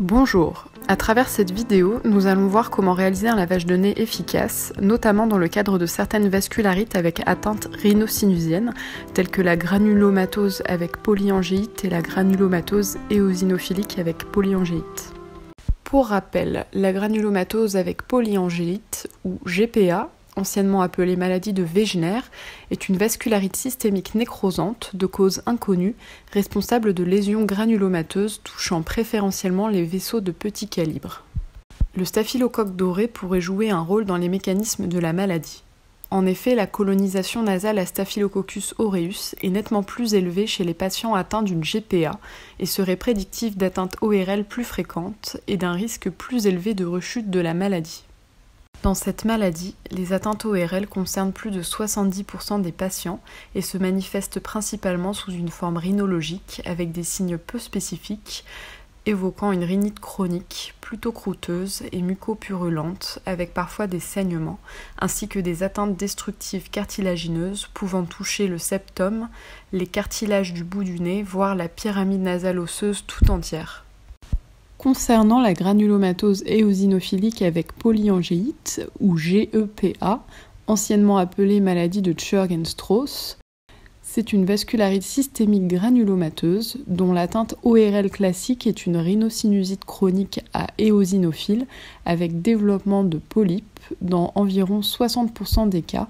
Bonjour, à travers cette vidéo, nous allons voir comment réaliser un lavage de nez efficace, notamment dans le cadre de certaines vascularites avec atteinte rhinosinusienne, telles que la granulomatose avec polyangéite et la granulomatose éosinophilique avec polyangéite. Pour rappel, la granulomatose avec polyangéite, ou GPA, anciennement appelée maladie de Wegener, est une vascularite systémique nécrosante de cause inconnue, responsable de lésions granulomateuses touchant préférentiellement les vaisseaux de petit calibre. Le staphylocoque doré pourrait jouer un rôle dans les mécanismes de la maladie. En effet, la colonisation nasale à Staphylococcus aureus est nettement plus élevée chez les patients atteints d'une GPA et serait prédictive d'atteintes ORL plus fréquentes et d'un risque plus élevé de rechute de la maladie. Dans cette maladie, les atteintes ORL concernent plus de 70% des patients et se manifestent principalement sous une forme rhinologique avec des signes peu spécifiques évoquant une rhinite chronique, plutôt croûteuse et mucopurulente avec parfois des saignements, ainsi que des atteintes destructives cartilagineuses pouvant toucher le septum, les cartilages du bout du nez, voire la pyramide nasale osseuse tout entière. Concernant la granulomatose éosinophilique avec polyangéite, ou GEPA, anciennement appelée maladie de Churg-Strauss, c'est une vascularite systémique granulomateuse dont l'atteinte ORL classique est une rhinosinusite chronique à éosinophile avec développement de polypes dans environ 60% des cas,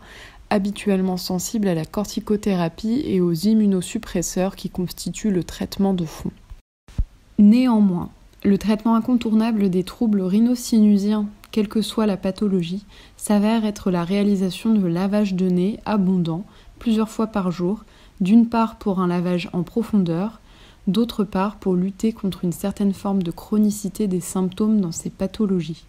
habituellement sensibles à la corticothérapie et aux immunosuppresseurs qui constituent le traitement de fond. Néanmoins, le traitement incontournable des troubles rhinosinusiens, quelle que soit la pathologie, s'avère être la réalisation de lavages de nez abondants, plusieurs fois par jour, d'une part pour un lavage en profondeur, d'autre part pour lutter contre une certaine forme de chronicité des symptômes dans ces pathologies.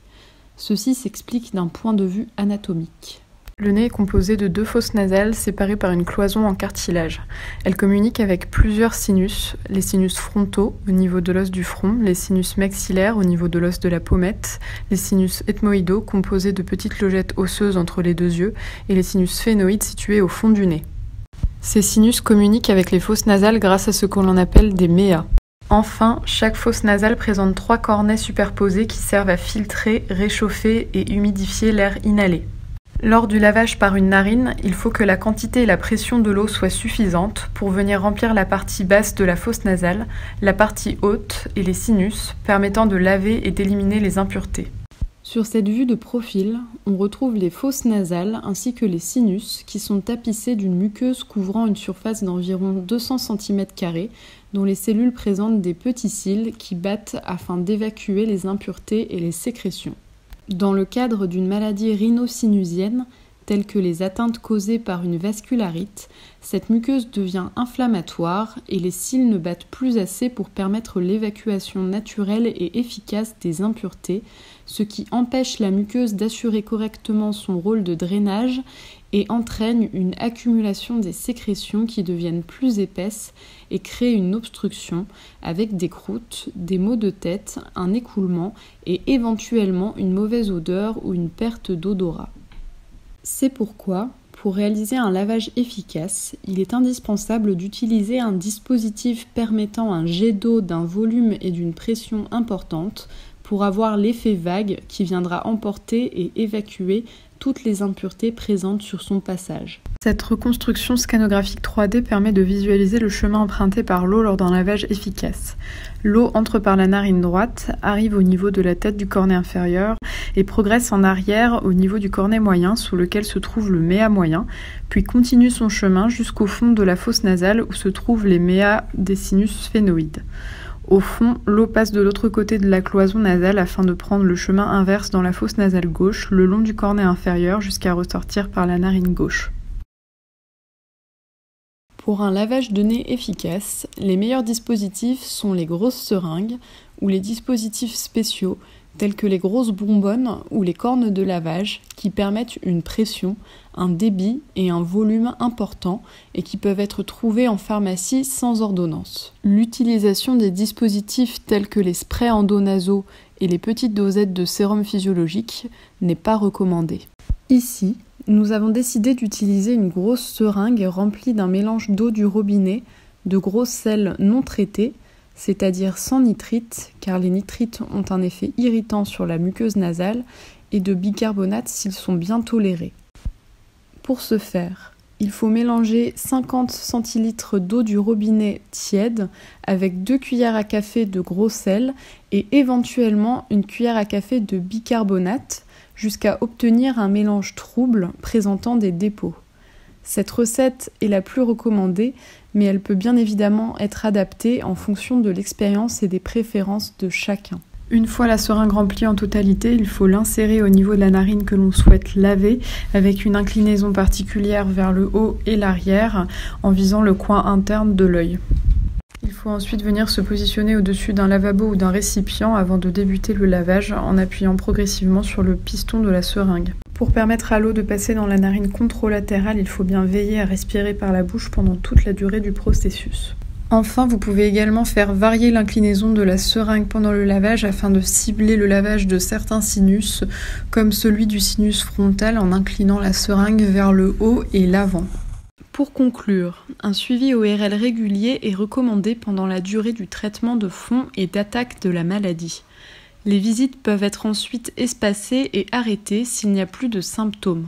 Ceci s'explique d'un point de vue anatomique. Le nez est composé de deux fosses nasales séparées par une cloison en cartilage. Elle communique avec plusieurs sinus, les sinus frontaux au niveau de l'os du front, les sinus maxillaires au niveau de l'os de la pommette, les sinus ethmoïdaux composés de petites logettes osseuses entre les deux yeux et les sinus sphénoïdes situés au fond du nez. Ces sinus communiquent avec les fosses nasales grâce à ce que l'on appelle des méas. Enfin, chaque fosse nasale présente 3 cornets superposés qui servent à filtrer, réchauffer et humidifier l'air inhalé. Lors du lavage par une narine, il faut que la quantité et la pression de l'eau soient suffisantes pour venir remplir la partie basse de la fosse nasale, la partie haute et les sinus, permettant de laver et d'éliminer les impuretés. Sur cette vue de profil, on retrouve les fosses nasales ainsi que les sinus qui sont tapissés d'une muqueuse couvrant une surface d'environ 200 cm², dont les cellules présentent des petits cils qui battent afin d'évacuer les impuretés et les sécrétions. Dans le cadre d'une maladie rhinosinusienne, telles que les atteintes causées par une vascularite, cette muqueuse devient inflammatoire et les cils ne battent plus assez pour permettre l'évacuation naturelle et efficace des impuretés, ce qui empêche la muqueuse d'assurer correctement son rôle de drainage et entraîne une accumulation des sécrétions qui deviennent plus épaisses et créent une obstruction avec des croûtes, des maux de tête, un écoulement et éventuellement une mauvaise odeur ou une perte d'odorat. C'est pourquoi, pour réaliser un lavage efficace, il est indispensable d'utiliser un dispositif permettant un jet d'eau d'un volume et d'une pression importante pour avoir l'effet vague qui viendra emporter et évacuer toutes les impuretés présentes sur son passage. Cette reconstruction scanographique 3D permet de visualiser le chemin emprunté par l'eau lors d'un lavage efficace. L'eau entre par la narine droite, arrive au niveau de la tête du cornet inférieur et progresse en arrière au niveau du cornet moyen sous lequel se trouve le méa moyen, puis continue son chemin jusqu'au fond de la fosse nasale où se trouvent les méas des sinus sphénoïdes. Au fond, l'eau passe de l'autre côté de la cloison nasale afin de prendre le chemin inverse dans la fosse nasale gauche, le long du cornet inférieur jusqu'à ressortir par la narine gauche. Pour un lavage de nez efficace, les meilleurs dispositifs sont les grosses seringues ou les dispositifs spéciaux tels que les grosses bonbonnes ou les cornes de lavage qui permettent une pression, un débit et un volume important et qui peuvent être trouvés en pharmacie sans ordonnance. L'utilisation des dispositifs tels que les sprays endonasaux et les petites dosettes de sérum physiologique n'est pas recommandée. Ici, nous avons décidé d'utiliser une grosse seringue remplie d'un mélange d'eau du robinet, de gros sels non traités, c'est-à-dire sans nitrite, car les nitrites ont un effet irritant sur la muqueuse nasale, et de bicarbonate s'ils sont bien tolérés. Pour ce faire, il faut mélanger 50 centilitres d'eau du robinet tiède avec 2 cuillères à café de gros sel et éventuellement une cuillère à café de bicarbonate jusqu'à obtenir un mélange trouble présentant des dépôts. Cette recette est la plus recommandée, mais elle peut bien évidemment être adaptée en fonction de l'expérience et des préférences de chacun. Une fois la seringue remplie en totalité, il faut l'insérer au niveau de la narine que l'on souhaite laver avec une inclinaison particulière vers le haut et l'arrière en visant le coin interne de l'œil. Il faut ensuite venir se positionner au-dessus d'un lavabo ou d'un récipient avant de débuter le lavage en appuyant progressivement sur le piston de la seringue. Pour permettre à l'eau de passer dans la narine contralatérale, il faut bien veiller à respirer par la bouche pendant toute la durée du processus. Enfin, vous pouvez également faire varier l'inclinaison de la seringue pendant le lavage afin de cibler le lavage de certains sinus, comme celui du sinus frontal en inclinant la seringue vers le haut et l'avant. Pour conclure, un suivi ORL régulier est recommandé pendant la durée du traitement de fond et d'attaque de la maladie. Les visites peuvent être ensuite espacées et arrêtées s'il n'y a plus de symptômes.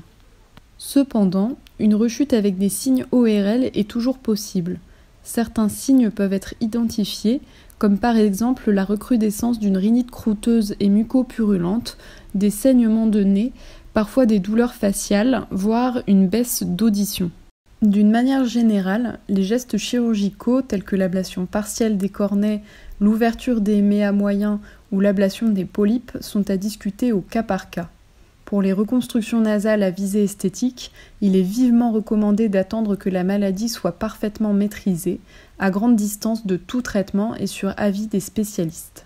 Cependant, une rechute avec des signes ORL est toujours possible. Certains signes peuvent être identifiés, comme par exemple la recrudescence d'une rhinite croûteuse et mucopurulente, des saignements de nez, parfois des douleurs faciales, voire une baisse d'audition. D'une manière générale, les gestes chirurgicaux tels que l'ablation partielle des cornets, l'ouverture des méas moyens ou l'ablation des polypes sont à discuter au cas par cas. Pour les reconstructions nasales à visée esthétique, il est vivement recommandé d'attendre que la maladie soit parfaitement maîtrisée, à grande distance de tout traitement et sur avis des spécialistes.